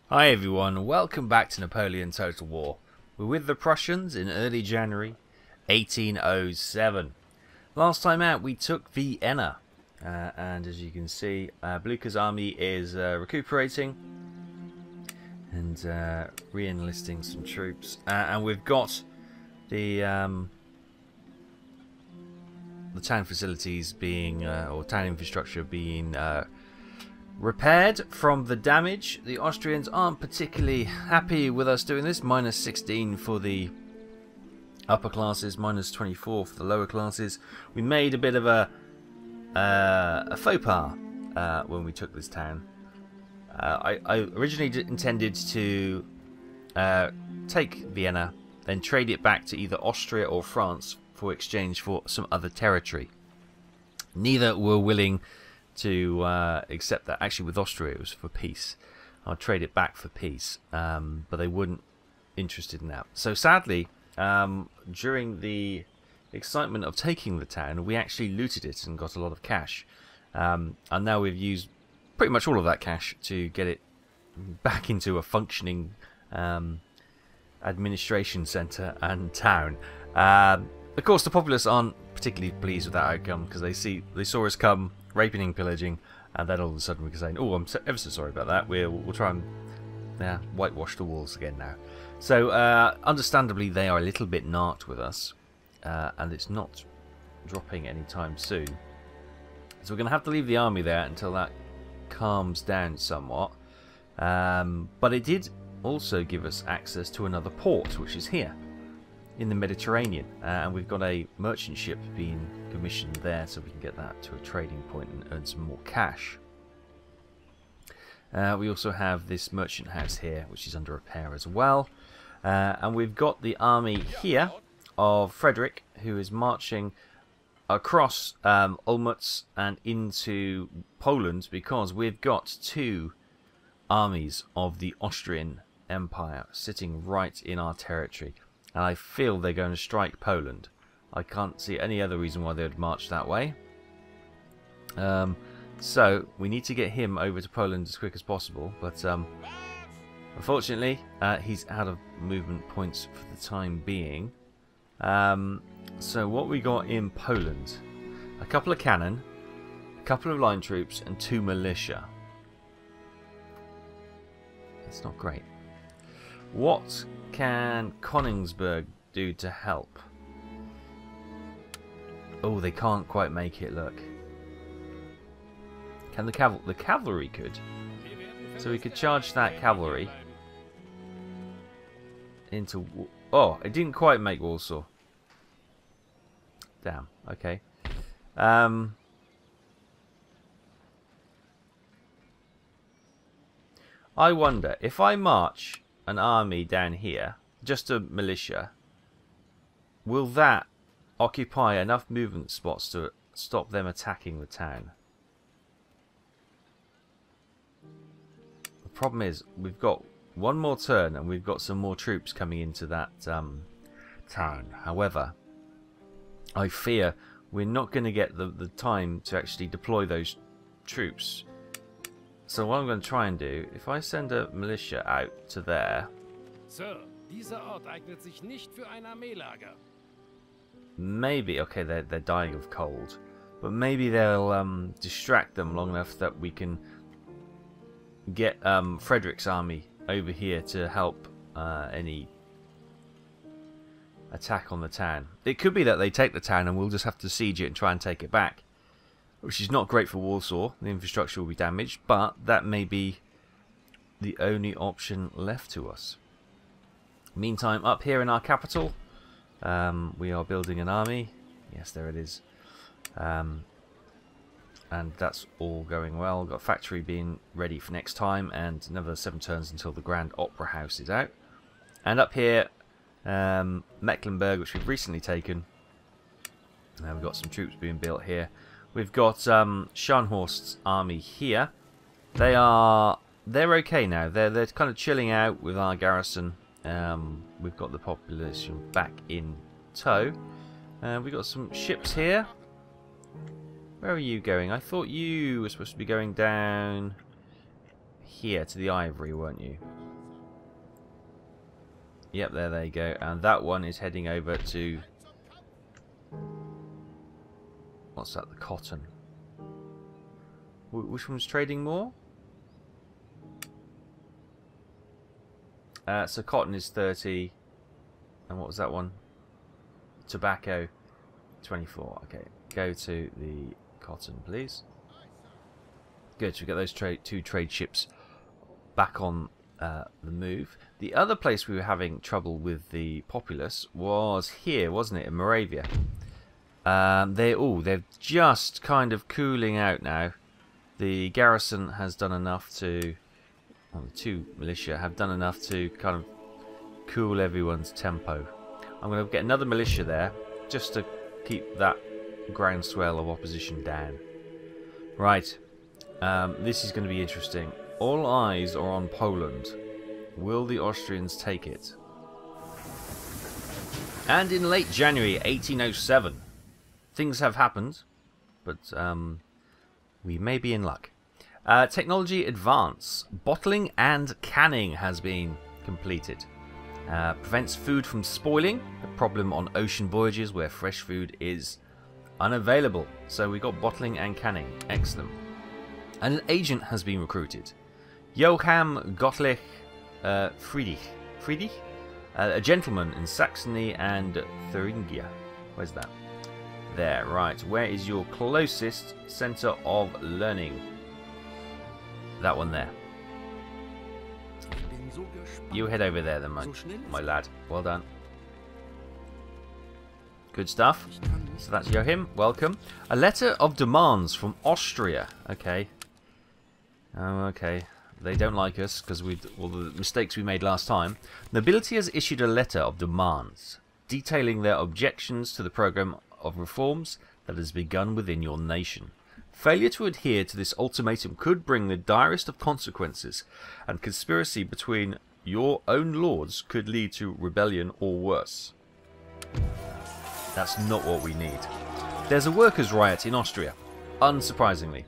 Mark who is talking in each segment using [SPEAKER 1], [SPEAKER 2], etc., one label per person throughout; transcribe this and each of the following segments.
[SPEAKER 1] Hi everyone, welcome back to Napoleon Total War. We're with the Prussians in early January 1807. Last time out we took Vienna, and as you can see Blucher's army is recuperating and re-enlisting some troops, and we've got the town facilities being, or town infrastructure being repaired from the damage. The Austrians aren't particularly happy with us doing this. Minus 16 for the upper classes, minus 24 for the lower classes. We made a bit of a faux pas when we took this town. I originally intended to take Vienna, then trade it back to either Austria or France for exchange for some other territory. Neither were willing to accept that. Actually, with Austria it was for peace. I'll trade it back for peace, but they weren't interested in that. So sadly, during the excitement of taking the town, we actually looted it and got a lot of cash, and now we've used pretty much all of that cash to get it back into a functioning administration centre and town. Of course, the populace aren't particularly pleased with that outcome, because they saw us come raping and pillaging, and then all of a sudden we can say, "Oh, I'm ever so sorry about that. We'll try and whitewash the walls again now." So understandably, they are a little bit narked with us, and it's not dropping anytime soon. So we're going to have to leave the army there until that calms down somewhat. But it did also give us access to another port, which is here in the Mediterranean, and we've got a merchant ship being commissioned there, so we can get that to a trading point and earn some more cash. We also have this merchant house here, which is under repair as well, and we've got the army here of Frederick, who is marching across Olmütz and into Poland, because we've got two armies of the Austrian Empire sitting right in our territory. And I feel they're going to strike Poland. I can't see any other reason why they would march that way. So we need to get him over to Poland as quick as possible. But unfortunately, he's out of movement points for the time being. So what we got in Poland? A couple of cannon, a couple of line troops, and 2 militia. That's not great. What can Königsberg do to help? Oh, they can't quite make it, look. Can the cavalry could. So we could charge that cavalry into... Oh, it didn't quite make Warsaw. Damn, okay. I wonder, if I march an army down here, just a militia, will that occupy enough movement spots to stop them attacking the town? The problem is, we've got one more turn and we've got some more troops coming into that town. However, I fear we're not going to get the time to actually deploy those troops. So what I'm going to try and do, if I send a militia out to there...
[SPEAKER 2] Sir, dieser Ort eignet sich nicht für ein Armeelager.
[SPEAKER 1] Maybe, okay, they're dying of cold, but maybe they'll distract them long enough that we can get Frederick's army over here to help any attack on the town. It could be that they take the town and we'll just have to siege it and try and take it back, which is not great for Warsaw. The infrastructure will be damaged, but that may be the only option left to us. Meantime, up here in our capital, we are building an army. Yes, there it is. And that's all going well. Got a factory being ready for next time, and another 7 turns until the Grand Opera House is out. And up here, Mecklenburg, which we've recently taken. We've got some troops being built here. We've got Scharnhorst's army here. They're okay now. They're kind of chilling out with our garrison. We've got the population back in tow. We've got some ships here. Where are you going? I thought you were supposed to be going down here to the ivory, weren't you? Yep, there you go. And that one is heading over to... What's that? The cotton. Which one's trading more? So cotton is 30. And what was that one? Tobacco, 24. Okay, go to the cotton, please. Good, so we get those two trade ships back on the move. The other place we were having trouble with the populace was here, wasn't it, in Moravia? They're just kind of cooling out now. The garrison has done enough to, well, the two militia have done enough to kind of cool everyone's tempo. I'm going to get another militia there just to keep that groundswell of opposition down. Right, this is going to be interesting. All eyes are on Poland. Will the Austrians take it? And in late January 1807, things have happened, but we may be in luck. Technology advance. Bottling and canning has been completed. Prevents food from spoiling, a problem on ocean voyages where fresh food is unavailable. So we got bottling and canning. Excellent. And an agent has been recruited. Johann Gottlieb Friedrich, a gentleman in Saxony and Thuringia. Where's that? There, right. Where is your closest centre of learning? That one there. You head over there then, my lad. Well done. Good stuff. So that's Joachim. Welcome. A letter of demands from Austria. Okay. Oh, okay. They don't like us because all the mistakes we made last time. Nobility has issued a letter of demands detailing their objections to the program of reforms that has begun within your nation. Failure to adhere to this ultimatum could bring the direst of consequences, and conspiracy between your own lords could lead to rebellion or worse. That's not what we need. There's a workers' riot in Austria, unsurprisingly.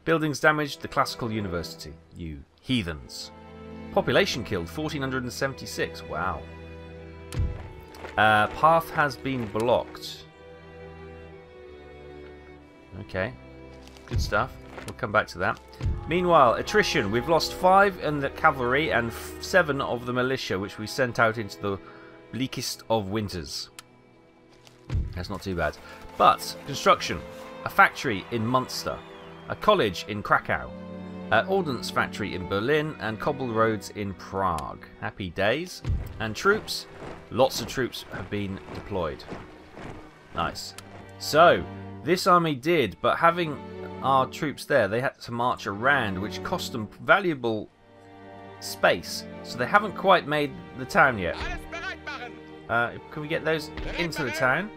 [SPEAKER 1] Buildings damaged the classical university. You heathens. Population killed 1476. Wow. Path has been blocked. Okay. Good stuff. We'll come back to that. Meanwhile, attrition. We've lost 5 in the cavalry and 7 of the militia, which we sent out into the bleakest of winters. That's not too bad. But, construction. A factory in Munster. A college in Krakow. An ordnance factory in Berlin. And cobbled roads in Prague. Happy days. And troops. Lots of troops have been deployed. Nice. So, this army did, but having our troops there, they had to march around, which cost them valuable space. So they haven't quite made the town yet. Can we get those into the town?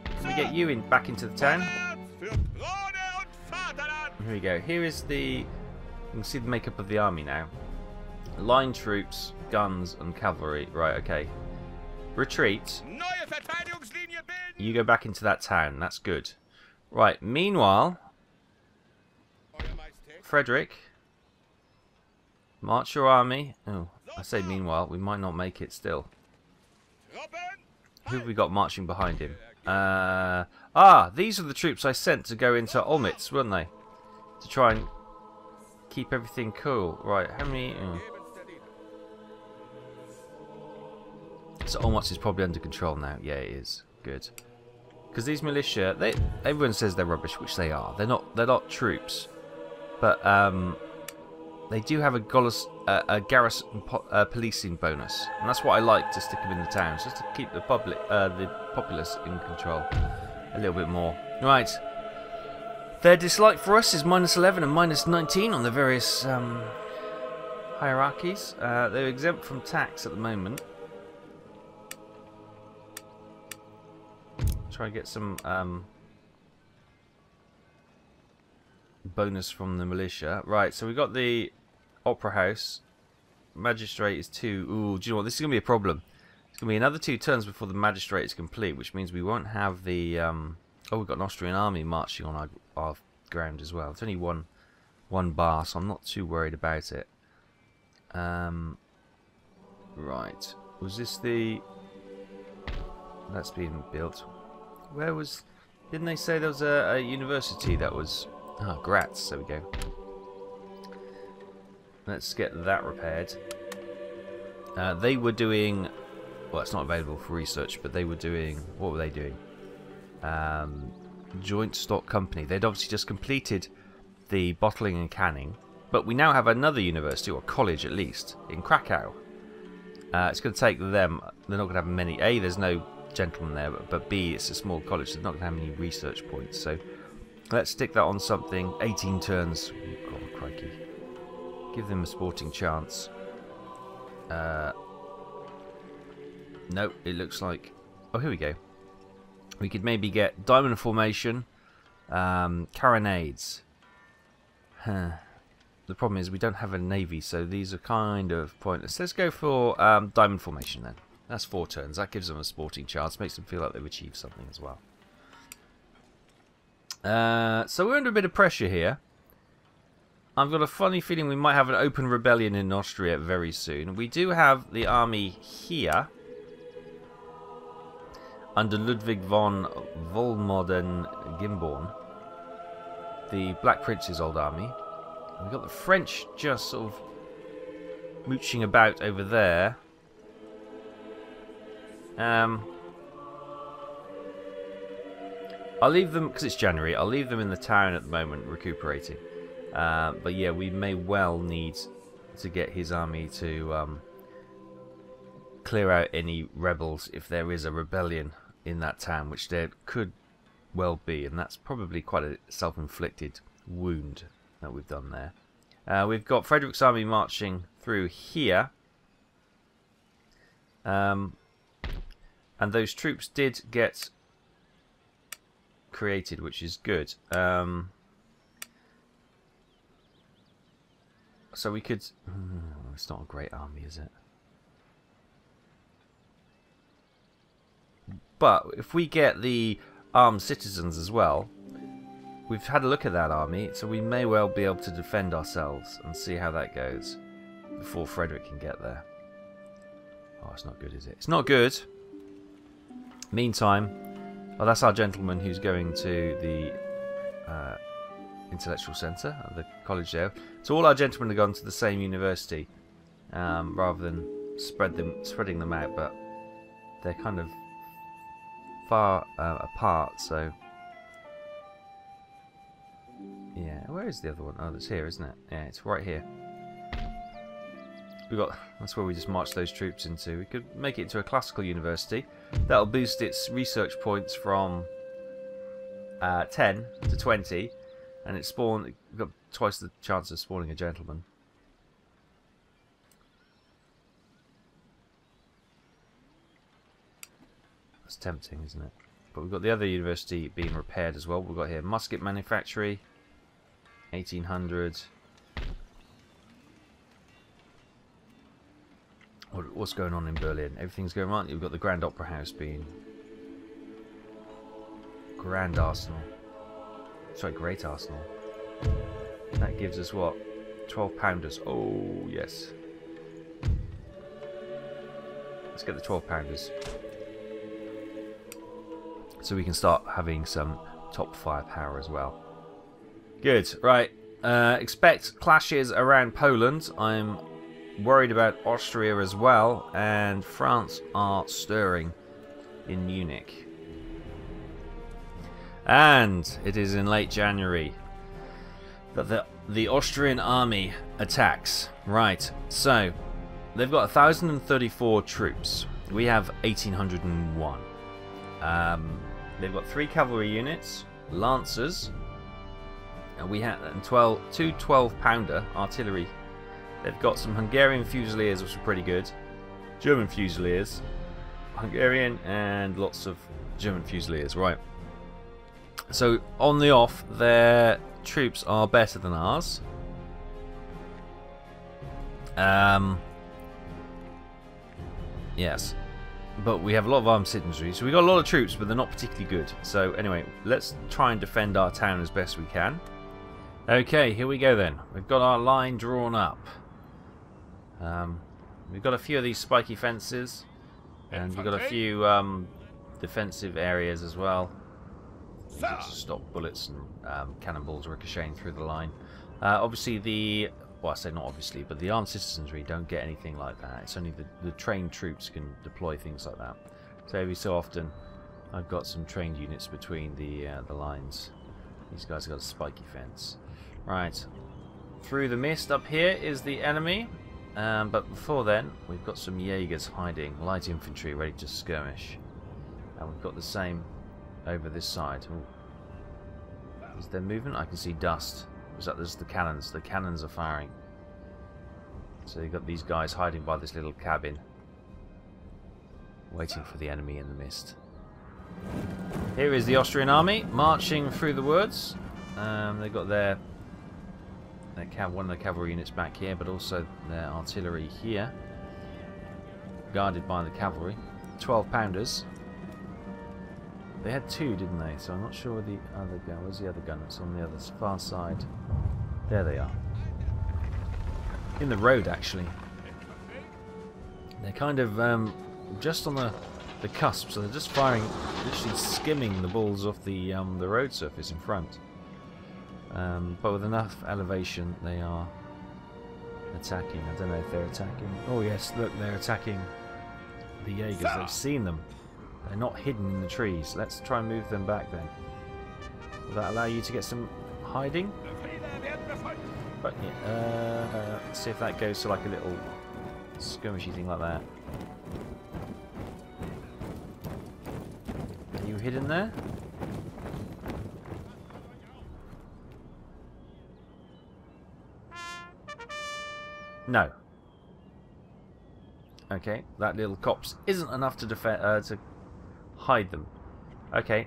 [SPEAKER 1] Can we get you back into the town? Here we go. Here is the... You can see the makeup of the army now. Line troops, guns, and cavalry. Right, okay. Retreat. You go back into that town. That's good. Right, meanwhile... Frederick, march your army. Oh, I say meanwhile, we might not make it still. Who have we got marching behind him? These are the troops I sent to go into Olmütz, weren't they? To try and keep everything cool. Right, how many... So Olmütz is probably under control now. Yeah, it is. Good. Because these militia, everyone says they're rubbish, which they are. They're not troops. But they do have a garrison policing bonus, and that's what I like to stick them in the towns, just to keep the populace in control a little bit more. Right, their dislike for us is -11 and -19 on the various hierarchies. They're exempt from tax at the moment. Try and get some bonus from the militia. Right, so we got the Opera House. Magistrate is 2. Ooh, do you know what? This is going to be a problem. It's going to be another 2 turns before the magistrate is complete, which means we won't have the... Oh, we've got an Austrian army marching on our ground as well. It's only one 1 bar, so I'm not too worried about it. Right. Was this the... That's being built. Where was... Didn't they say there was a university that was... Ah, Graz. There we go. Let's get that repaired. They were doing... Well, it's not available for research, but they were doing... What were they doing? Joint Stock Company. They'd obviously just completed the bottling and canning, but we now have another university, or college at least, in Krakow. It's going to take them... They're not going to have many... A, there's no gentleman there, but B, it's a small college, so they're not going to have many research points. So let's stick that on something. 18 turns. Oh, God, crikey. Give them a sporting chance. Nope, it looks like... Oh, here we go. We could maybe get diamond formation, carronades. Huh. The problem is we don't have a navy, so these are kind of pointless. Let's go for diamond formation then. That's 4 turns. That gives them a sporting chance. Makes them feel like they've achieved something as well. So we're under a bit of pressure here. I've got a funny feeling we might have an open rebellion in Austria very soon. We do have the army here under Ludwig von Wollmoden-Gimborn, the Black Prince's old army. And we've got the French just sort of mooching about over there. I'll leave them, because it's January, I'll leave them in the town at the moment, recuperating. But yeah, we may well need to get his army to clear out any rebels if there is a rebellion in that town, which there could well be, and that's probably quite a self-inflicted wound that we've done there. We've got Frederick's army marching through here, and those troops did get created, which is good. So we could... it's not a great army, is it? But if we get the armed citizens as well, we've had a look at that army, so we may well be able to defend ourselves and see how that goes before Frederick can get there. Oh, it's not good, is it? It's not good. Meantime, well, that's our gentleman who's going to the intellectual centre at the college there. So all our gentlemen have gone to the same university, rather than spreading them out, but they're kind of far apart, so yeah. Where is the other one? Oh, it's here, isn't it? Yeah, it's right here. That's where we just marched those troops into. We could make it into a classical university. That'll boost its research points from 10 to 20, and we've got twice the chance of spawning a gentleman. That's tempting, isn't it? But we've got the other university being repaired as well. We've got here musket manufactory, 1800. What's going on in Berlin? Everything's going right. We've got the Grand Opera House being... Grand Arsenal. Sorry, Great Arsenal. That gives us what? 12 pounders. Oh, yes. Let's get the 12 pounders. So we can start having some top firepower as well. Good. Right. Expect clashes around Poland. I'm worried about Austria as well, and France are stirring in Munich. And it is in late January that the Austrian army attacks. Right, so they've got 1,034 troops. We have 1,801. They've got 3 cavalry units, lancers, and we have two 12-pounder artillery. They've got some Hungarian Fusiliers, which are pretty good. German Fusiliers. Hungarian and lots of German Fusiliers. Right. So, on the off, their troops are better than ours. Yes. But we have a lot of armed citizenry. So, we've got a lot of troops, but they're not particularly good. So, anyway, let's try and defend our town as best we can. Okay, here we go then. We've got our line drawn up. We've got a few of these spiky fences, and we've got a few defensive areas as well. Just to stop bullets and cannonballs ricocheting through the line. Obviously well, I say not obviously, but the armed citizenry don't get anything like that. It's only the trained troops can deploy things like that. So every so often, I've got some trained units between the lines. These guys have got a spiky fence. Right, through the mist up here is the enemy, but before then, we've got some Jaegers hiding, light infantry ready to skirmish, and we've got the same over this side. Ooh. Is there movement? I can see dust. There's the cannons. The cannons are firing. So you've got these guys hiding by this little cabin, waiting for the enemy in the mist. Here is the Austrian army marching through the woods. They've got one of the cavalry units back here, but also their artillery here, guarded by the cavalry. 12-pounders. They had two, didn't they? So I'm not sure where the other gun. Where's the other gun? It's on the other far side. There they are. In the road, actually. They're kind of just on the cusp, so they're just firing, literally skimming the balls off the road surface in front. But with enough elevation, they are attacking. I don't know if they're attacking. Oh yes, look, they're attacking the Jaegers. They've seen them. They're not hidden in the trees. Let's try and move them back then. Will that allow you to get some hiding? But yeah, let's see if that goes to like a little skirmishy thing like that. Are you hidden there? No. Okay, that little copse isn't enough to defend to hide them. Okay.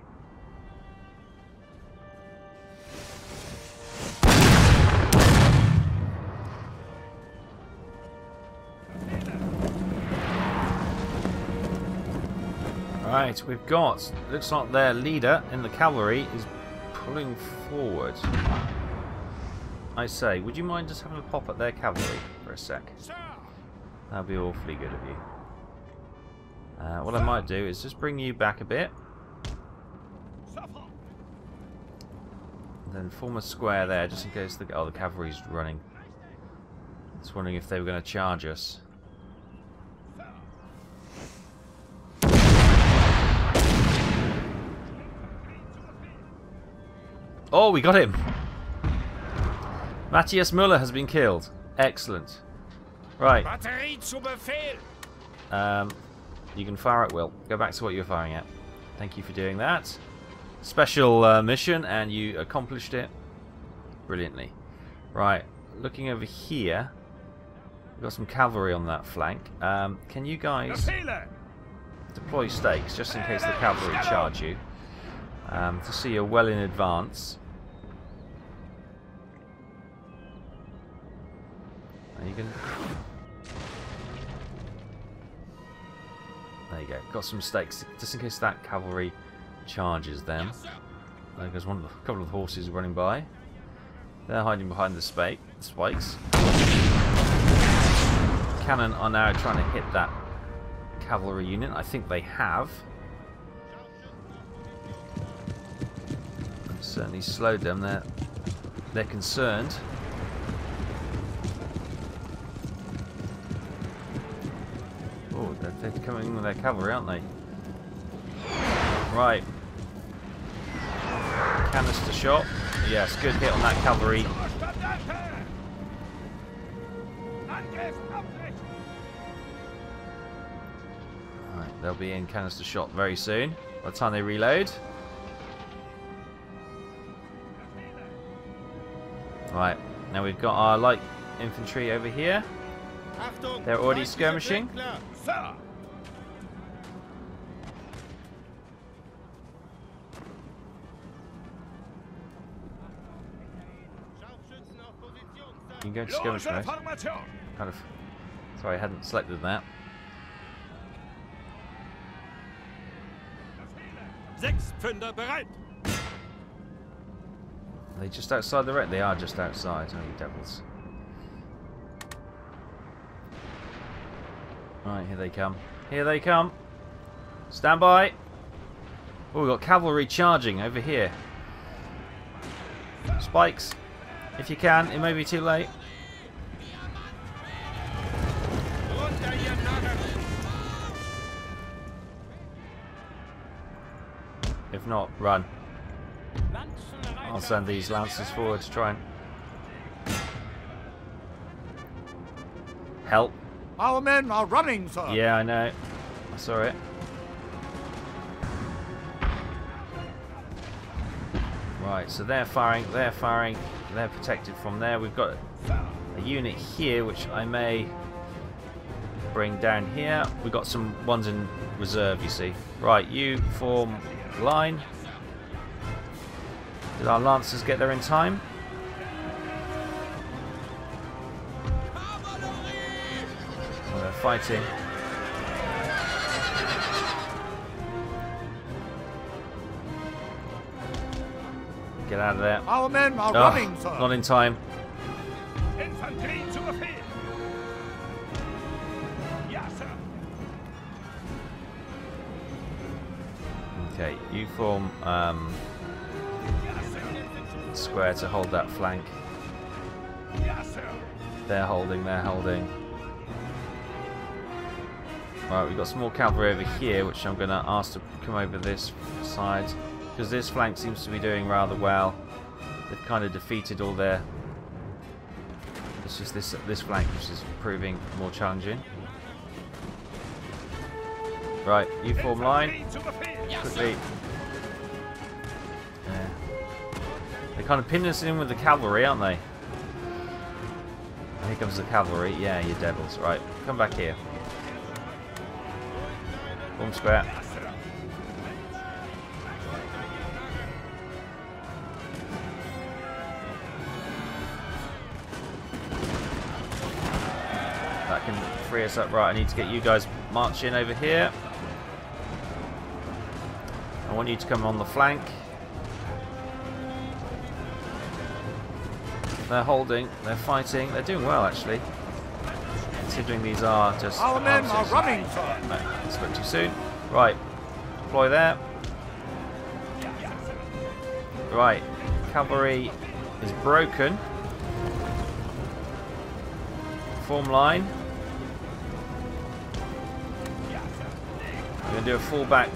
[SPEAKER 1] Right, we've got, looks like their leader in the cavalry is pulling forward. I say, would you mind just having a pop at their cavalry for a sec? That'd be awfully good of you. What I might do is just bring you back a bit. And then form a square there, just in case the cavalry's running. Just wondering if they were going to charge us. Oh, we got him! Matthias Müller has been killed. Excellent. Right. You can fire at will. Go back to what you were firing at. Thank you for doing that. Special mission, and you accomplished it brilliantly. Right. Looking over here, we've got some cavalry on that flank. Can you guys deploy stakes just in case the cavalry charge you? To see you're well in advance. Are you gonna? There you go. Got some stakes just in case that cavalry charges them. There goes a couple of horses running by. They're hiding behind the spikes. Cannon are now trying to hit that cavalry unit. I think they have. Certainly slowed them. They're concerned. Oh, they're coming in with their cavalry, aren't they? Right. Canister shot. Yes, good hit on that cavalry. Right, they'll be in canister shot very soon. By the time they reload. Right, now we've got our light infantry over here. They're already skirmishing. You can go to skirmish mode. Kind of. Sorry, I hadn't selected that. they just outside the wreck? They are just outside. Oh, you devils. Right, here they come. Here they come. Stand by. Oh, we've got cavalry charging over here. Spikes. If you can, it may be too late. If not, run. I'll send these lancers forward to try and help.
[SPEAKER 3] Our men are running, sir.
[SPEAKER 1] Yeah, I know. I saw it. Right, so they're firing, they're protected from there. We've got a unit here which I may bring down here. We've got some ones in reserve, you see. Right, you form line. Did our lancers get there in time? Oh, they're fighting. Get out of there.
[SPEAKER 3] Our men are running, sir.
[SPEAKER 1] Not in time. Okay, you form square to hold that flank. They're holding, they're holding. Right, we've got some more cavalry over here, which I'm going to ask to come over this side, because this flank seems to be doing rather well. They've kind of defeated all their... It's just this flank which is proving more challenging. Right, you form line. Quickly. Yeah. They're kind of pinning us in with the cavalry, aren't they? Here comes the cavalry. Yeah, you devils. Right, come back here. Form square. That can free us up. Right, I need to get you guys marching over here. I want you to come on the flank. They're holding, they're fighting, they're doing well actually. Considering these are just...
[SPEAKER 3] Our men are running, sir.
[SPEAKER 1] No, I spoke too soon. Right, deploy there. Right, cavalry is broken. Form line. We're going to do a fallback.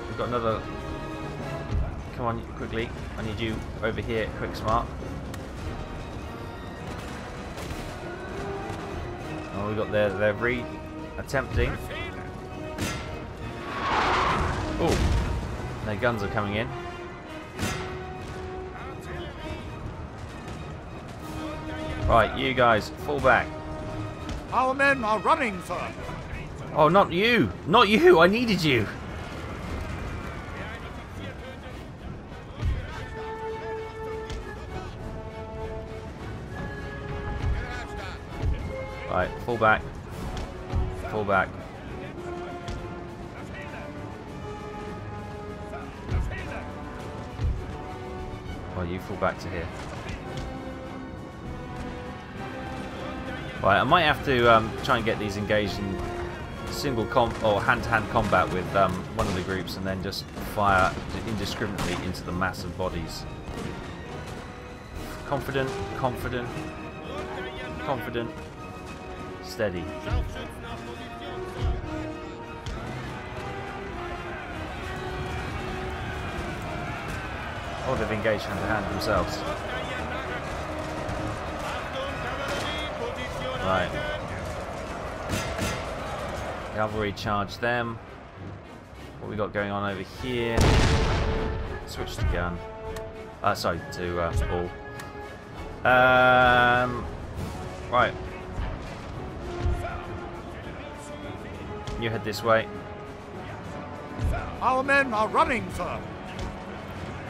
[SPEAKER 1] We've got another... Come on, quickly. I need you over here, quick smart. Oh, we got they're re-attempting. Oh, their guns are coming in. Right, you guys, fall back.
[SPEAKER 3] Our men are running, sir.
[SPEAKER 1] Oh, not you! Not you! I needed you! Right, fall back. Fall back. Well, you fall back to here. Right, I might have to try and get these engaged in single or hand-to-hand combat with one of the groups, and then just fire indiscriminately into the massive bodies. Confident, confident, confident, steady. Oh, they've engaged hand-to-hand themselves. Right. Cavalry charge them. What we got going on over here? Switch to gun. Sorry, to all. Right. You head this way.
[SPEAKER 3] Our men are running, sir.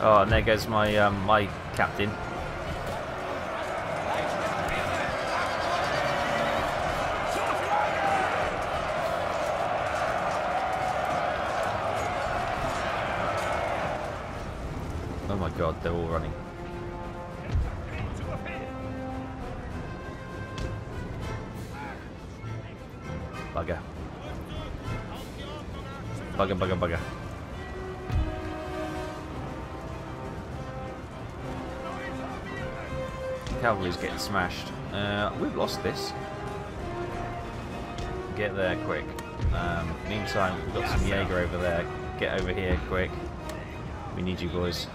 [SPEAKER 1] Oh, and there goes my my captain. Oh my god, they're all running. Bugger. Bugger, bugger, bugger. Cavalry's getting smashed. We've lost this. Get there quick. Meantime, we've got some Jaeger over there. Get over here quick. We need you boys.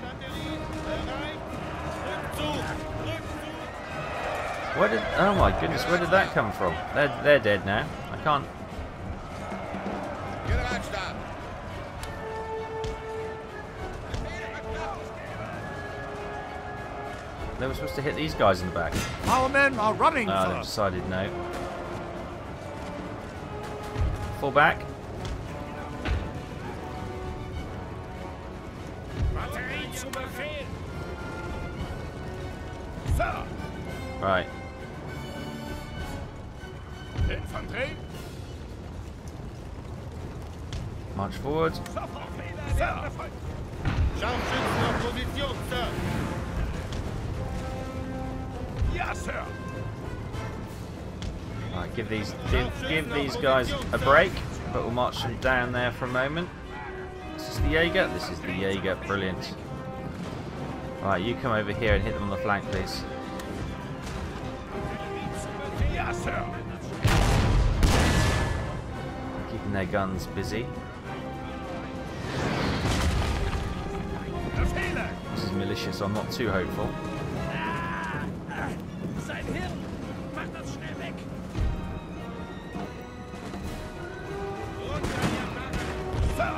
[SPEAKER 1] Where did? Oh my goodness, where did that come from? They're dead now. I can't. They were supposed to hit these guys in the back.
[SPEAKER 3] Our men are running,
[SPEAKER 1] Oh,
[SPEAKER 3] sir.
[SPEAKER 1] they decided no. Fall back.
[SPEAKER 2] Batterie zu Befehl!
[SPEAKER 3] Sir.
[SPEAKER 1] Right.
[SPEAKER 3] Infanterie.
[SPEAKER 1] March forward.
[SPEAKER 3] Sir.
[SPEAKER 4] Scharfschützen auf Position, Sir.
[SPEAKER 3] Yes, sir.
[SPEAKER 1] Right, give these guys a break, but we'll march them down there for a moment. This is the Jaeger. This is the Jaeger. Brilliant. Right, you come over here and hit them on the flank, please.
[SPEAKER 3] Yes, sir.
[SPEAKER 1] Keeping their guns busy. This is militia, so I'm not too hopeful.
[SPEAKER 2] Sein Hirn! Mach das schnell weg!
[SPEAKER 3] Sir.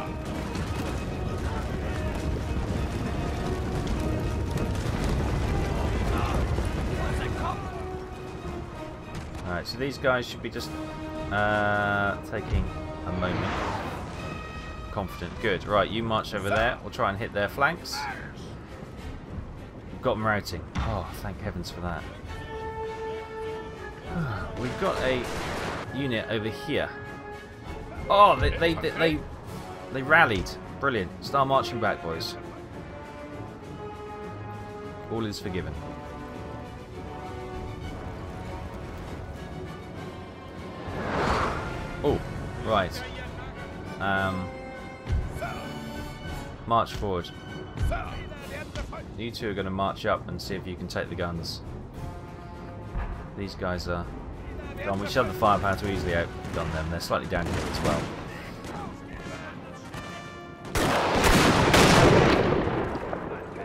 [SPEAKER 1] Alright, so these guys should be just taking a moment. Confident. Good. Right, you march over there. We'll try and hit their flanks. We've got them routing. Oh, thank heavens for that. We've got a unit over here. Oh, they rallied. Brilliant. Start marching back, boys. All is forgiven. Oh, right. March forward. You two are going to march up and see if you can take the guns. These guys are gone. We should have the firepower to easily outgun them. They're slightly down here as well.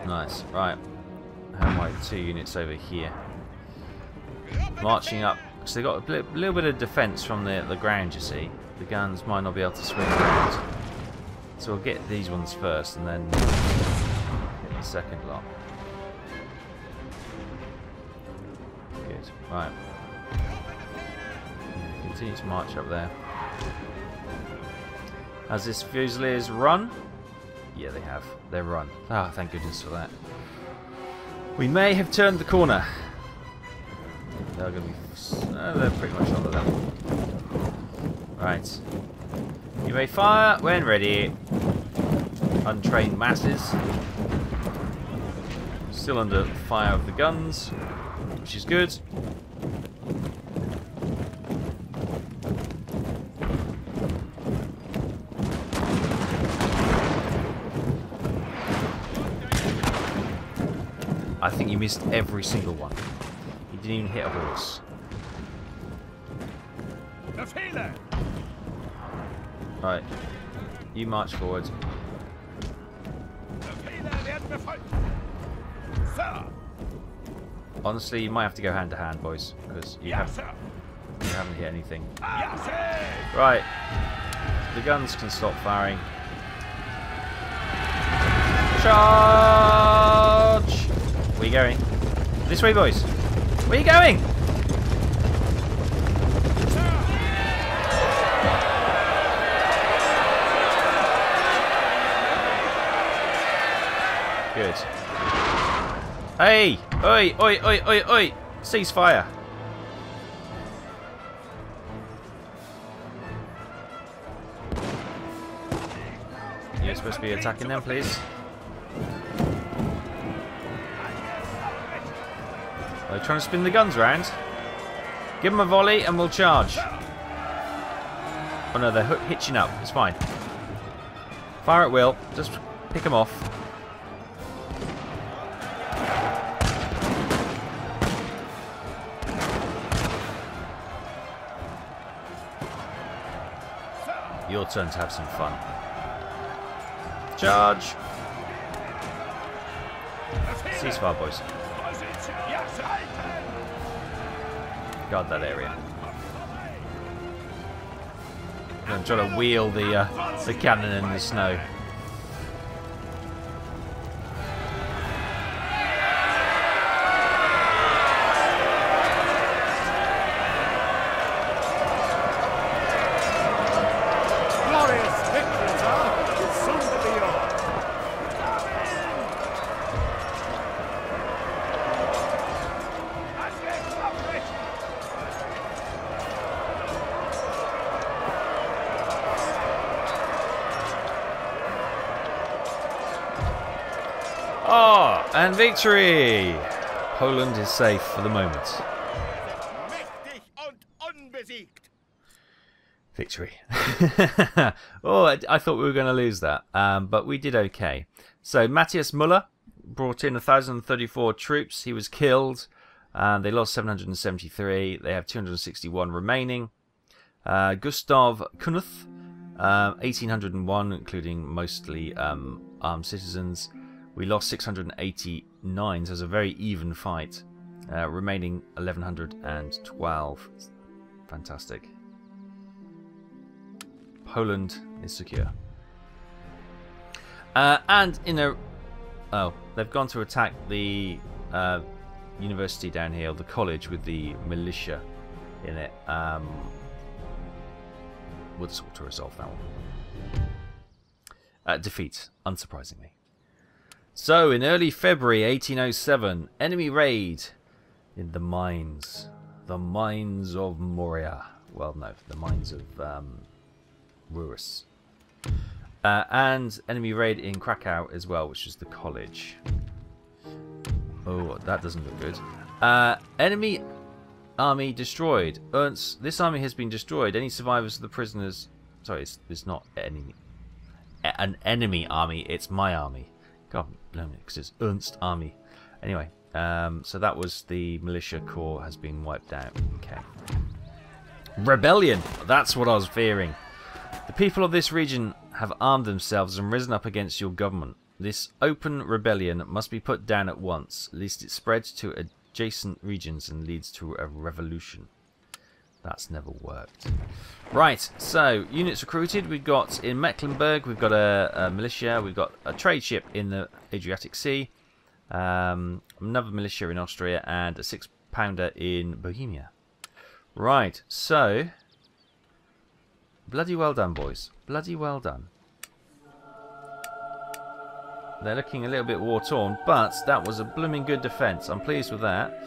[SPEAKER 1] Nice. Right. How am I? 2 units over here. Marching up. So they've got a little bit of defence from the ground, you see. The guns might not be able to swing around. So we'll get these ones first and then get the second lot. Good. Right. Yeah, continue to march up there. Has this Fusiliers run? Yeah, they have. They're run. Ah, thank goodness for that. We may have turned the corner. They're going to be... they're pretty much on the level. Right. You may fire when ready. Untrained masses. Still under fire of the guns, which is good. I think you missed every single one. You didn't even hit a horse. Right. You march forward. Honestly, you might have to go hand to hand, boys, because you haven't hit anything. Right. The guns can stop firing. Charge! Where are you going? This way, boys. Where are you going? Good. Hey! Oi! Oi! Oi! Oi! Oi! Ceasefire! You're supposed to be attacking them, please. They're trying to spin the guns around. Give them a volley and we'll charge. Oh no, they're hitching up. It's fine. Fire at will. Just pick them off. Your turn to have some fun. Charge! Ceasefire, boys. Guard that area. I'm trying to wheel the cannon in the snow. Oh, and victory! Poland is safe for the moment.
[SPEAKER 4] Mächtig und unbesiegt.
[SPEAKER 1] Victory. Oh, I thought we were going to lose that, but we did okay. So Matthias Müller brought in 1,034 troops. He was killed. They lost 773. They have 261 remaining. Gustav Knuth, 1,801, including mostly armed citizens. We lost 689, so it was a very even fight. Remaining 1,112. Fantastic. Poland is secure. And in a... Oh, they've gone to attack the university down here, or the college with the militia in it. We'll just want to resolve that one. Defeat, unsurprisingly. So, in early February 1807, enemy raid in the mines. The mines of Moria. Well, no, the mines of Ruris. And enemy raid in Krakow as well, which is the college. Oh, that doesn't look good. Enemy army destroyed. Ernst, this army has been destroyed. Any survivors of the prisoners... Sorry, it's not an enemy army. It's my army. God, no, because it's Ernst army. Anyway, so that was the militia corps has been wiped out. Okay. Rebellion. That's what I was fearing. The people of this region have armed themselves and risen up against your government. This open rebellion must be put down at once, lest it spreads to adjacent regions and leads to a revolution. That's never worked. Right, so units recruited. We've got in Mecklenburg, we've got a militia, we've got a trade ship in the Adriatic Sea, another militia in Austria, and a 6-pounder in Bohemia. Right, so bloody well done, boys. Bloody well done. They're looking a little bit war-torn, but that was a blooming good defence. I'm pleased with that.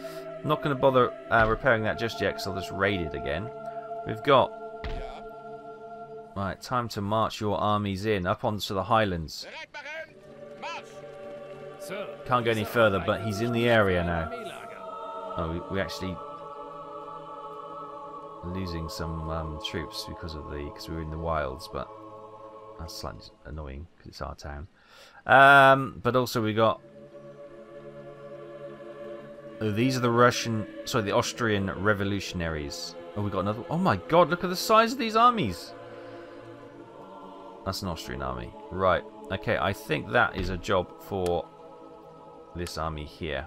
[SPEAKER 1] I'm not going to bother repairing that just yet, because I'll just raid it again. We've got... Right, time to march your armies in, up onto the highlands. Can't go any further, but he's in the area now. Oh, we actually... losing some troops because we were in the wilds, but that's slightly annoying, because it's our town. But also we got... Oh, these are the Austrian revolutionaries. Oh, we got another. Oh my God! Look at the size of these armies. That's an Austrian army, right? Okay, I think that is a job for this army here.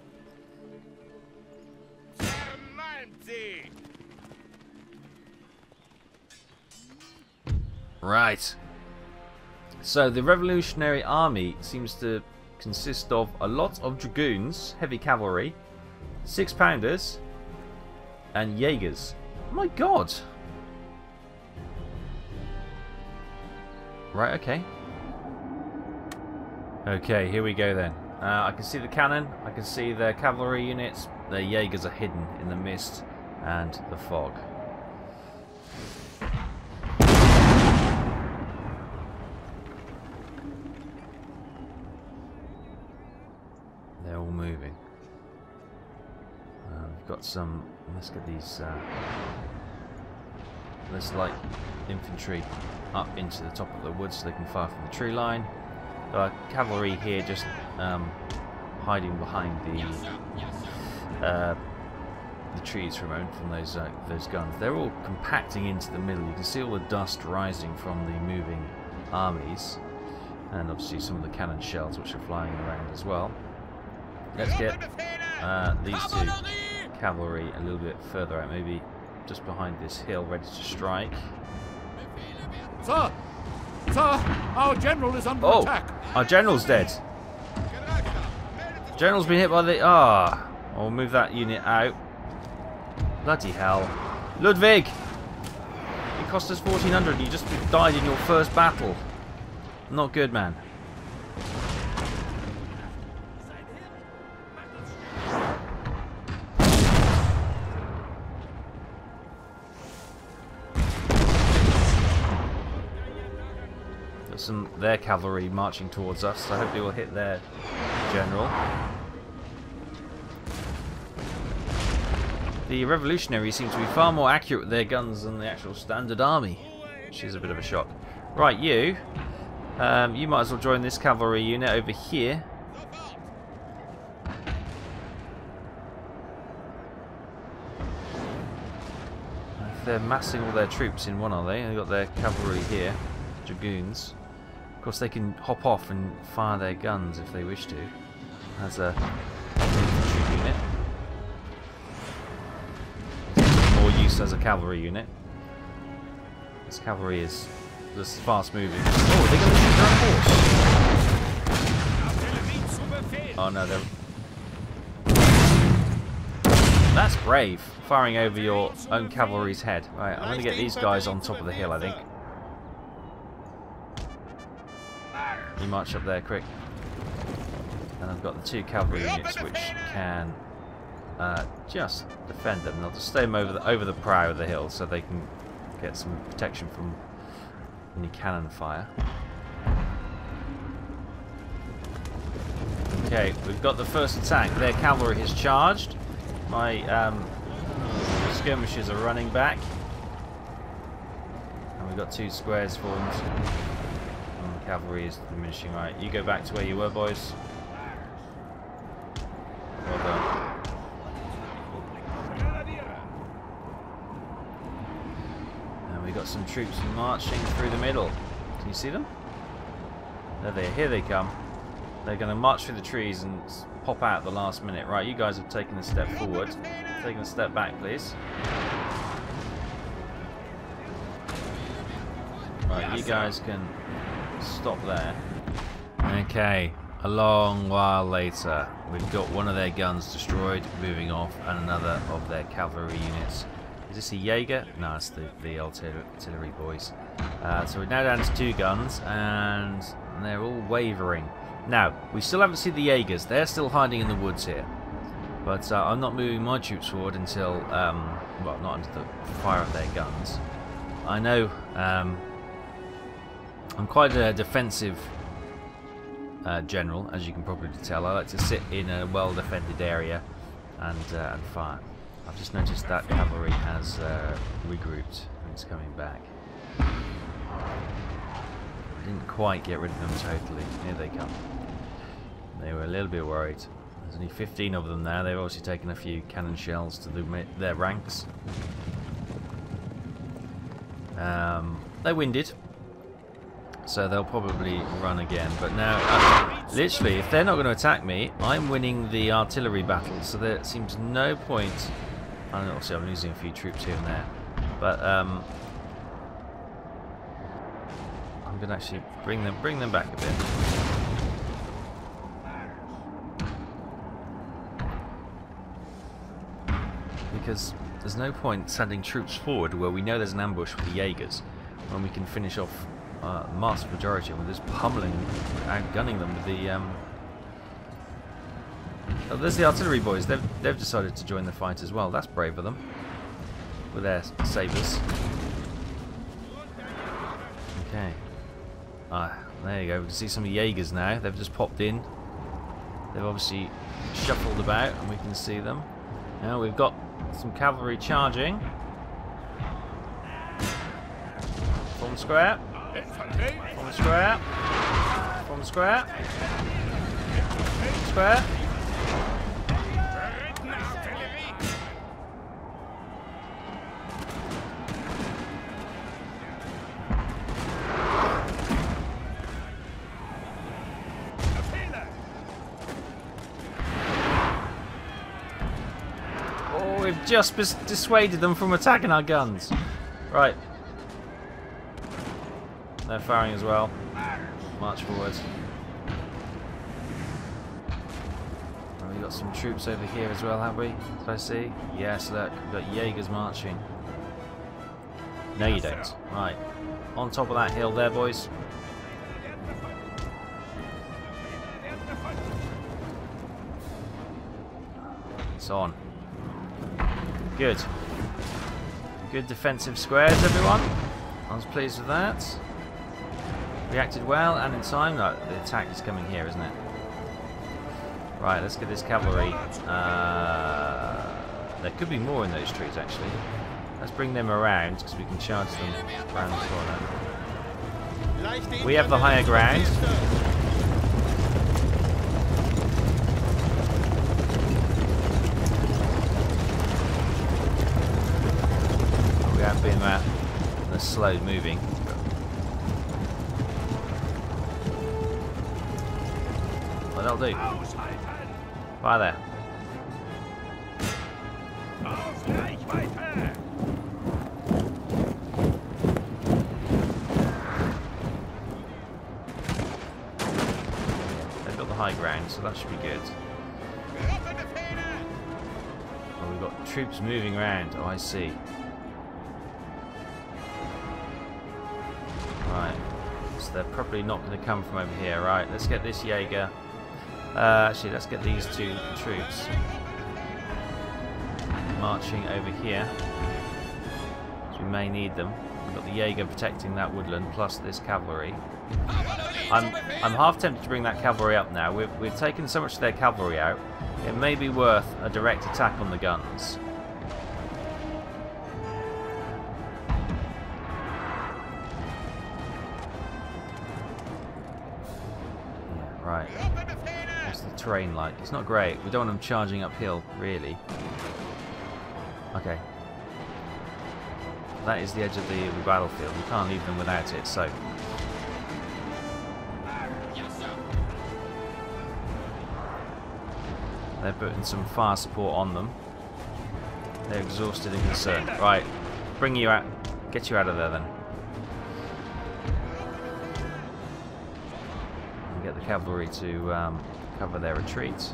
[SPEAKER 1] Right. So the revolutionary army seems to consist of a lot of dragoons, heavy cavalry, 6-pounders, and Jaegers. Oh my God! Right, okay. Okay, here we go then. I can see the cannon, I can see the cavalry units. The Jaegers are hidden in the mist and the fog. They're all moving. got some. Let's get these. Let's light infantry up into the top of the woods so they can fire from the tree line. Cavalry here just hiding behind the trees for a moment from those guns. They're all compacting into the middle. You can see all the dust rising from the moving armies, and obviously some of the cannon shells which are flying around as well. Let's get these two cavalry a little bit further out, maybe just behind this hill, ready to strike.
[SPEAKER 3] Sir! Sir! Our general is under attack!
[SPEAKER 1] Our general's dead. General's been hit by the... I'll move that unit out. Bloody hell. Ludwig! It cost us 1,400. You just died in your first battle. Not good, man. Their cavalry marching towards us, so hopefully we'll hit their general. The revolutionaries seem to be far more accurate with their guns than the actual standard army, which is a bit of a shock. Right, you might as well join this cavalry unit over here. They're massing all their troops in one, are they? They've got their cavalry here, dragoons. Of course, they can hop off and fire their guns if they wish to, as a infantry unit. More use as a cavalry unit. This cavalry is just fast moving. Oh, they're going to shoot their horse! Oh no, they're... That's brave, firing over your own cavalry's head. Right, I'm going to get these guys on top of the hill, I think. You march up there quick. And I've got the two cavalry units which can just defend them. They'll just stay them over the brow of the hill so they can get some protection from any cannon fire. Okay, we've got the first attack. Their cavalry has charged. My skirmishers are running back. And we've got two squares formed. Cavalry is diminishing. Right, you go back to where you were, boys. Well done. And we got some troops marching through the middle. Can you see them? Here they come. They're going to march through the trees and pop out at the last minute. Right, you guys have taken a step forward. Taking a step back, please. Right, you guys can stop there. Okay, a long while later, we've got one of their guns destroyed, moving off, and another of their cavalry units. Is this a Jaeger? No, it's the artillery boys. So we're now down to two guns, and they're all wavering. Now, we still haven't seen the Jaegers. They're still hiding in the woods here. But I'm not moving my troops forward until, well, not under the fire of their guns. I know, I'm quite a defensive general, as you can probably tell. I like to sit in a well-defended area and fire. I've just noticed that cavalry has regrouped and it's coming back. I didn't quite get rid of them totally. Here they come. They were a little bit worried. There's only 15 of them now. They've obviously taken a few cannon shells to their ranks. They're winded, so they'll probably run again. But now, literally, if they're not going to attack me, I'm winning the artillery battle, so there seems no point. I don't know, obviously I'm losing a few troops here and there, but I'm going to actually bring them back a bit. Because there's no point sending troops forward where we know there's an ambush with the Jaegers, when we can finish off the massive majority of them with just pummeling, outgunning them with the... Oh, there's the artillery boys. They've decided to join the fight as well. That's brave of them, with their sabres. Okay. There you go. We can see some of the Jaegers now. They've just popped in. They've obviously shuffled about, and we can see them. Now we've got some cavalry charging. Form square. Form square. Form square. Square. Oh, we've just dissuaded them from attacking our guns. Right. They're firing as well. March forward. Oh, we've got some troops over here as well, have we? Did I see? Yes, look. We've got Jaegers marching. No, you don't. Right. On top of that hill there, boys. It's on. Good. Good defensive squares, everyone. I was pleased with that. Reacted well and in time. No, the attack is coming here, isn't it? Right, let's get this cavalry. There could be more in those trees, actually. Let's bring them around because we can charge them around the corner. We have the higher ground. We have been they're slow moving. Well, that'll do. Fire there. They've got the high ground, so that should be good. Oh, we've got troops moving around. Oh, I see. Right. So they're probably not going to come from over here. Right, let's get this Jaeger. Actually, let's get these two troops marching over here. We may need them. We've got the Jaeger protecting that woodland, plus this cavalry. I'm half tempted to bring that cavalry up now. We've taken so much of their cavalry out. It may be worth a direct attack on the guns. Yeah, right. What's the terrain like? It's not great. We don't want them charging uphill, really. Okay. That is the edge of the battlefield. We can't leave them without it, so... They're putting some fire support on them. They're exhausted and concerned. Right. Bring you out. Get you out of there, then. And get the cavalry to cover their retreat.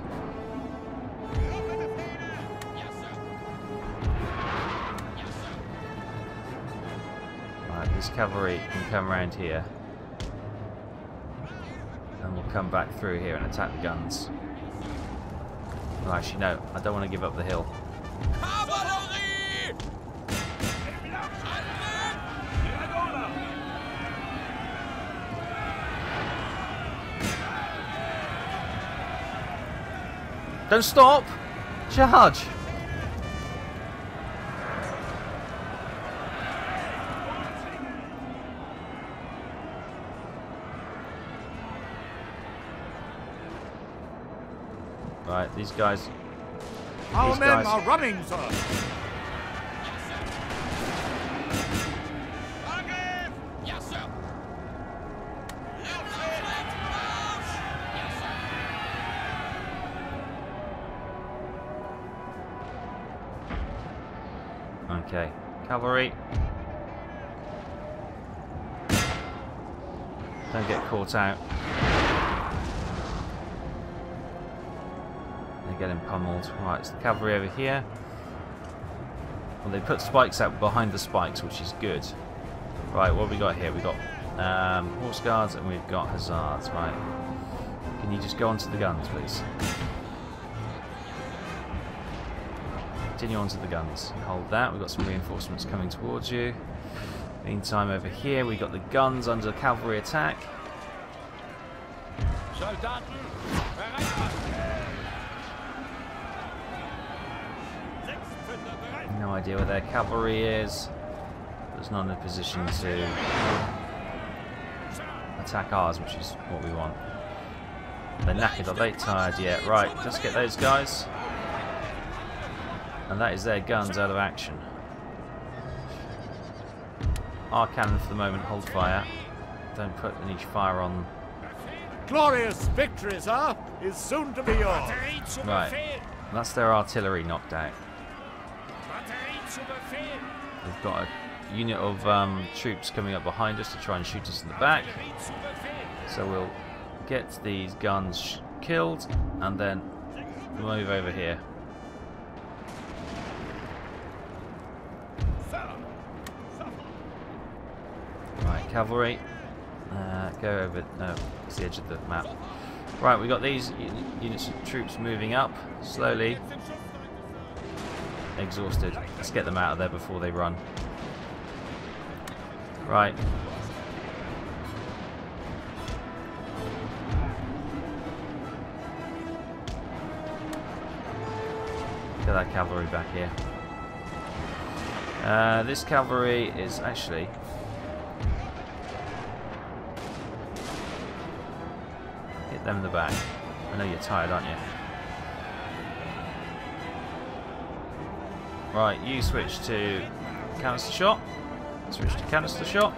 [SPEAKER 1] This cavalry can come around here and we'll come back through here and attack the guns. Well, actually no, I don't want to give up the hill. Don't stop! Charge! Right, these guys.
[SPEAKER 3] Our men are running, sir.
[SPEAKER 4] Yes, sir.
[SPEAKER 1] Okay, cavalry. Don't get caught out. Getting pummeled. Right, it's the cavalry over here. Well, they put spikes out behind the spikes, which is good. Right, what have we got here? We've got horse guards and we've got hussars. Right. Can you just go onto the guns, please? Continue onto the guns. Hold that. We've got some reinforcements coming towards you. Meantime, over here, we've got the guns under cavalry attack. No idea where their cavalry is. It's not in a position to attack ours, which is what we want. They're knackered. Are they tired yet? Right, let's get those guys. And that is their guns out of action. Our cannon for the moment hold fire. Don't put any fire on.
[SPEAKER 3] Glorious victory, sir, is soon to be yours.
[SPEAKER 1] Right, that's their artillery knocked out. We've got a unit of troops coming up behind us to try and shoot us in the back. So we'll get these guns killed and then move over here. Right, cavalry. Go over. No, it's the edge of the map. Right, we got these units of troops moving up slowly. Exhausted. Let's get them out of there before they run. Right. Get that cavalry back here. This cavalry is actually. Hit them in the back. I know you're tired, aren't you? Right, you switch to canister shot. Switch to canister shot.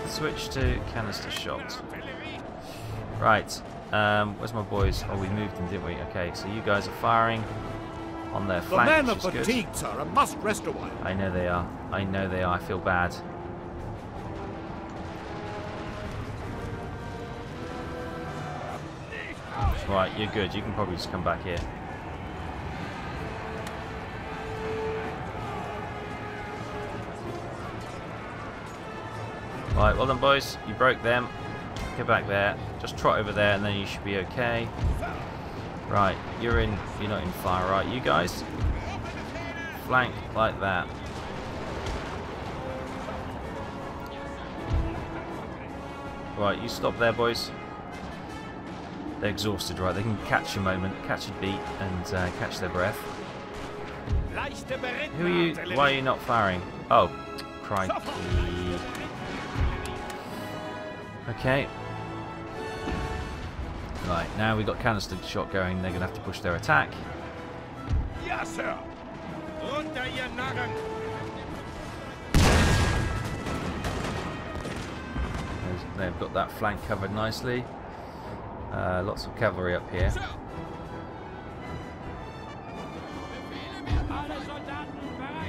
[SPEAKER 1] Switch to canister shot. Right, where's my boys? Oh, we moved them, didn't we? Okay, so you guys are firing on their flank.
[SPEAKER 3] The men are fatigued, sir, and must rest a while.
[SPEAKER 1] I know they are. I know they are. I feel bad. Right, you're good. You can probably just come back here. Right, well done, boys. You broke them. Get back there. Just trot over there, and then you should be okay. Right, you're in. You're not in fire, right? You guys, flank like that. Right, you stop there, boys. They're exhausted, right? They can catch a moment, catch a beat, and catch their breath. Who are you? Why are you not firing? Oh, crikey. Okay. Right, now we've got canister shot going. They're going to have to push their attack.
[SPEAKER 4] Yes, sir.
[SPEAKER 1] They've got that flank covered nicely. Lots of cavalry up here.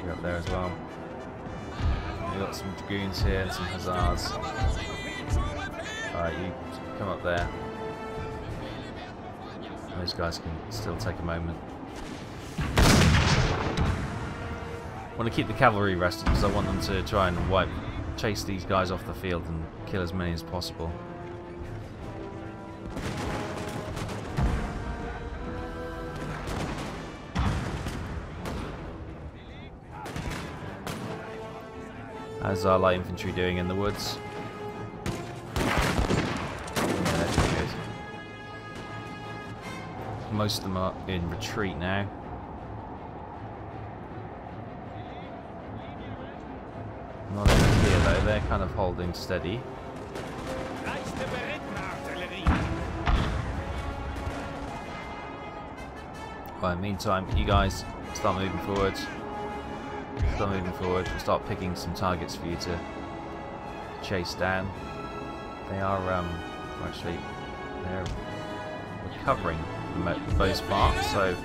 [SPEAKER 1] You're up there as well. We've got some dragoons here and some hussars. Alright, you come up there. Those guys can still take a moment. I want to keep the cavalry rested because I want them to try and chase these guys off the field and kill as many as possible. How's our light infantry doing in the woods? Yeah, that's good. Most of them are in retreat now. Not over here though, they're kind of holding steady. Right, meantime, you guys start moving forward. Start moving forward. We'll start picking some targets for you to chase down. They are actually they're recovering the most part, so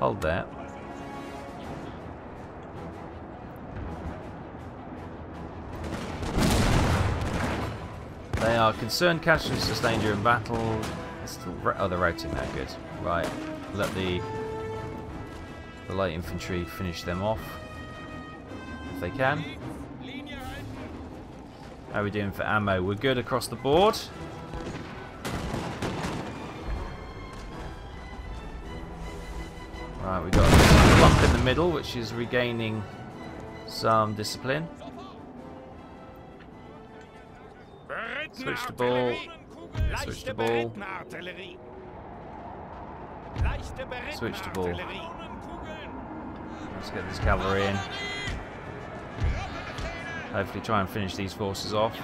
[SPEAKER 1] hold there. They are concerned casualties sustained during battle. Oh, they're routing now. Good. Right. Let the light infantry finish them off if they can. How are we doing for ammo? We're good across the board. Right, we've got a clump in the middle, which is regaining some discipline. Switch to ball. Switch to ball. Switch to ball. Let's get this cavalry in. Hopefully try and finish these forces off.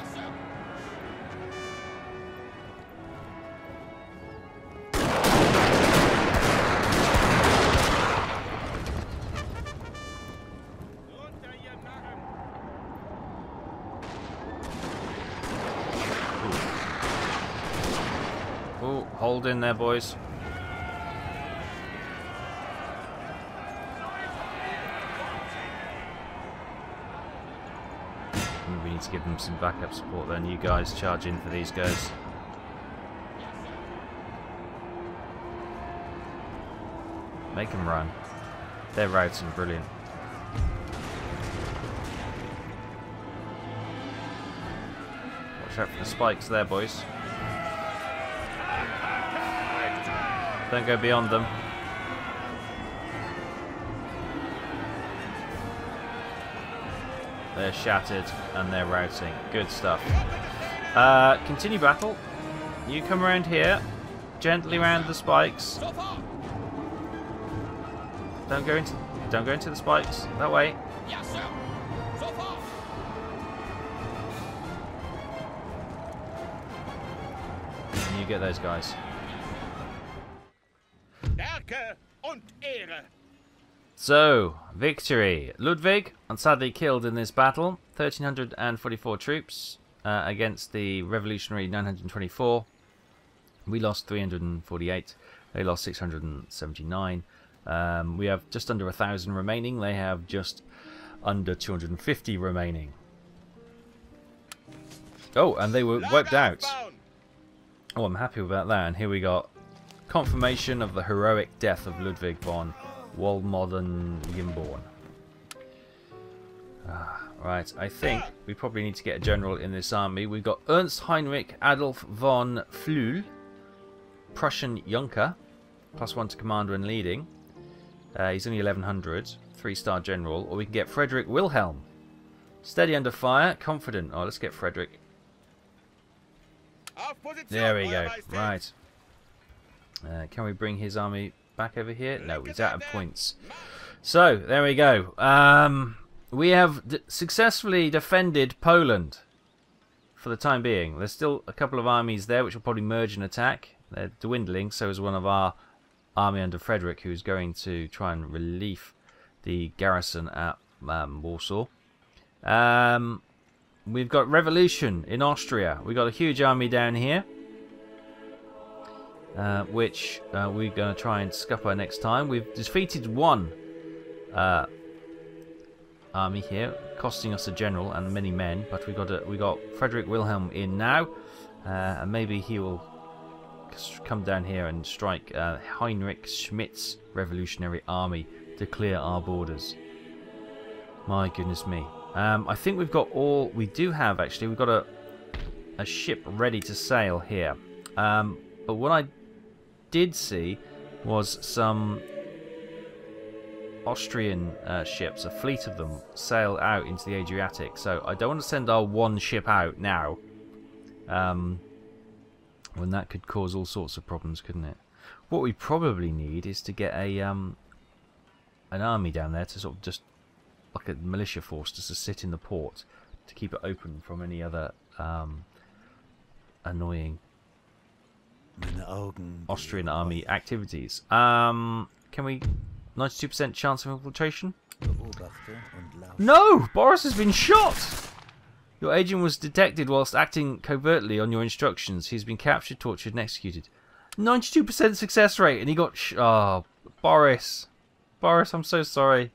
[SPEAKER 1] Oh, hold in there, boys. We need to give them some backup support then. You guys charge in for these guys. Make them run. They're routing brilliant. Watch out for the spikes there, boys. Don't go beyond them. They're shattered and they're routing. Good stuff. Continue battle. You come around here. Gently round the spikes. Don't go into the spikes. That way. And you get those guys. So, victory. Ludwig, sadly killed in this battle. 1,344 troops against the revolutionary 924. We lost 348. They lost 679. We have just under 1,000 remaining. They have just under 250 remaining. Oh, and they were wiped out. Oh, I'm happy about that. And here we got confirmation of the heroic death of Ludwig von Walmoden-Gimborn. Right, I think we probably need to get a general in this army. We've got Ernst Heinrich Adolf von Flüel, Prussian Junker, +1 to commander and leading. He's only 1100, 3-star general. Or we can get Frederick Wilhelm, steady under fire, confident. Oh, let's get Frederick. There we go. Right. Can we bring his army back over here? No, he's out of points. So, there we go. We have successfully defended Poland for the time being. There's still a couple of armies there which will probably merge and attack. They're dwindling, so is one of our army under Frederick, who's going to try and relieve the garrison at Warsaw. We've got revolution in Austria. We've got a huge army down here, which we're going to try and scupper next time. We've defeated one army here, costing us a general and many men, but we got Frederick Wilhelm in now, and maybe he will come down here and strike Heinrich Schmidt's revolutionary army to clear our borders. My goodness me. I think we've got all we do have. Actually, we've got a ship ready to sail here, but what I did see was some Austrian ships, a fleet of them, sail out into the Adriatic. So I don't want to send our one ship out now, when that could cause all sorts of problems, couldn't it? What we probably need is to get a an army down there to sort of just like a militia force just to sit in the port to keep it open from any other annoying Austrian army activities. Can we 92% chance of infiltration? No! Boris has been shot! Your agent was detected whilst acting covertly on your instructions. He's been captured, tortured, and executed. 92% success rate, and he got oh, Boris. Boris, I'm so sorry.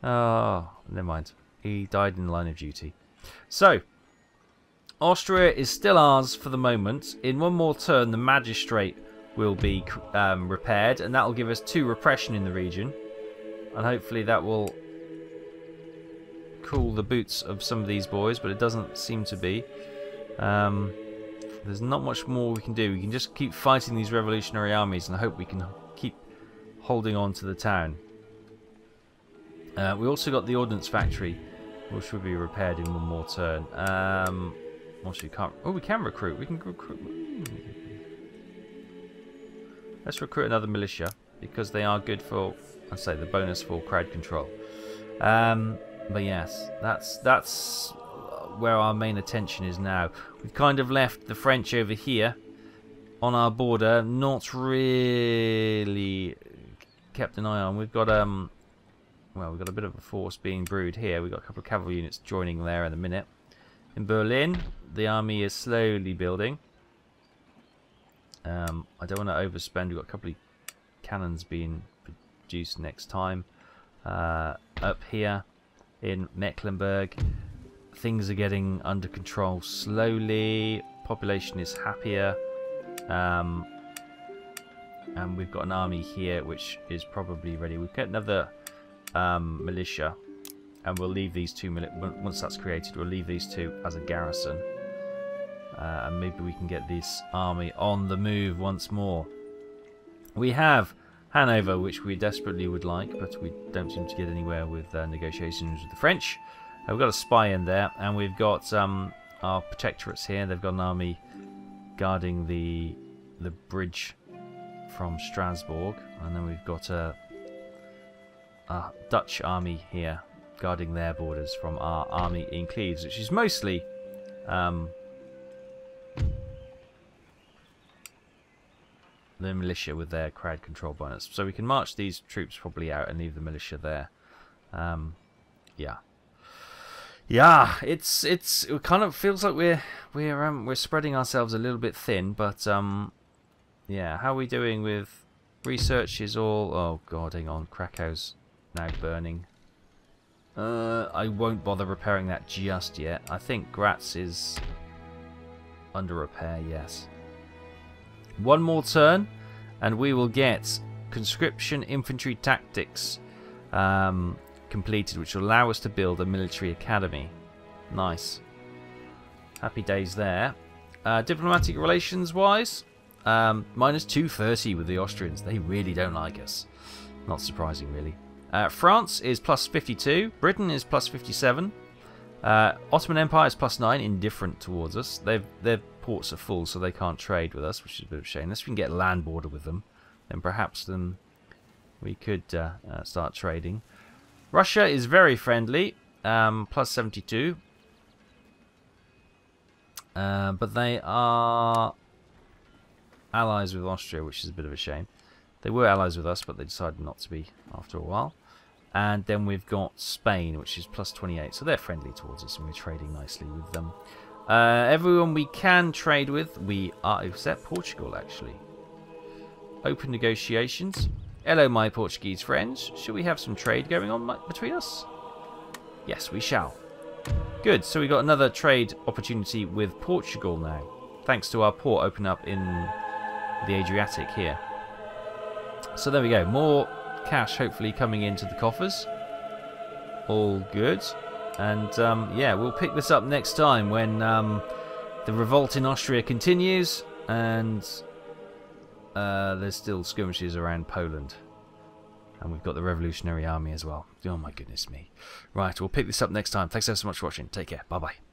[SPEAKER 1] Oh, never mind. He died in the line of duty. So, Austria is still ours for the moment. In one more turn, the magistrate will be repaired, and that will give us 2 repression in the region, and hopefully that will cool the boots of some of these boys, but it doesn't seem to be. There's not much more we can do. We can just keep fighting these revolutionary armies and hope we can keep holding on to the town. We also got the ordnance factory, which will be repaired in one more turn. Also, we can't. Oh, we can recruit. We can recruit. Let's recruit another militia. because they are good for, I'd say, the bonus for crowd control. But yes, that's where our main attention is now. We've kind of left the French over here on our border, not really kept an eye on. We've got well, we've got a bit of a force being brewed here. We've got a couple of cavalry units joining there in a minute. In Berlin, the army is slowly building. I don't want to overspend. We've got a couple of cannons being produced next time. Up here in Mecklenburg, things are getting under control slowly. Population is happier. And we've got an army here which is probably ready. We've got another militia, and we'll leave these two once that's created. We'll leave these two as a garrison, and maybe we can get this army on the move once more. We have Hanover, which we desperately would like, but we don't seem to get anywhere with negotiations with the French. We've got a spy in there, and we've got our protectorates here. They've got an army guarding the bridge from Strasbourg, and then we've got a Dutch army here guarding their borders from our army in Cleves, which is mostly the militia with their crowd control bonus. So we can march these troops probably out and leave the militia there. Yeah, it kind of feels like we're spreading ourselves a little bit thin, but yeah, how are we doing with research? Is all, oh god, hang on, Krakow's now burning. I won't bother repairing that just yet. I think Graz is under repair, yes. One more turn and we will get conscription infantry tactics completed, which will allow us to build a military academy. Nice. Happy days there. Diplomatic relations wise, minus 230 with the Austrians. They really don't like us. Not surprising, really. France is plus 52. Britain is plus 57. Ottoman Empire is plus 9, indifferent towards us. Their ports are full, so they can't trade with us, which is a bit of a shame. Unless we can get a land border with them, then perhaps we could start trading. Russia is very friendly, plus 72. But they are allies with Austria, which is a bit of a shame. They were allies with us, but they decided not to be after a while. And then we've got Spain, which is plus 28. So they're friendly towards us, and we're trading nicely with them. Everyone we can trade with, we are, except Portugal, actually. Open negotiations. Hello, my Portuguese friends. Should we have some trade going on between us? Yes, we shall. Good, so we got another trade opportunity with Portugal now, thanks to our port opening up in the Adriatic here. So there we go, more cash hopefully coming into the coffers. All good. And yeah, we'll pick this up next time when the revolt in Austria continues and there's still skirmishes around Poland. And we've got the Revolutionary Army as well. Oh my goodness me. Right, we'll pick this up next time. Thanks so much for watching. Take care. Bye-bye.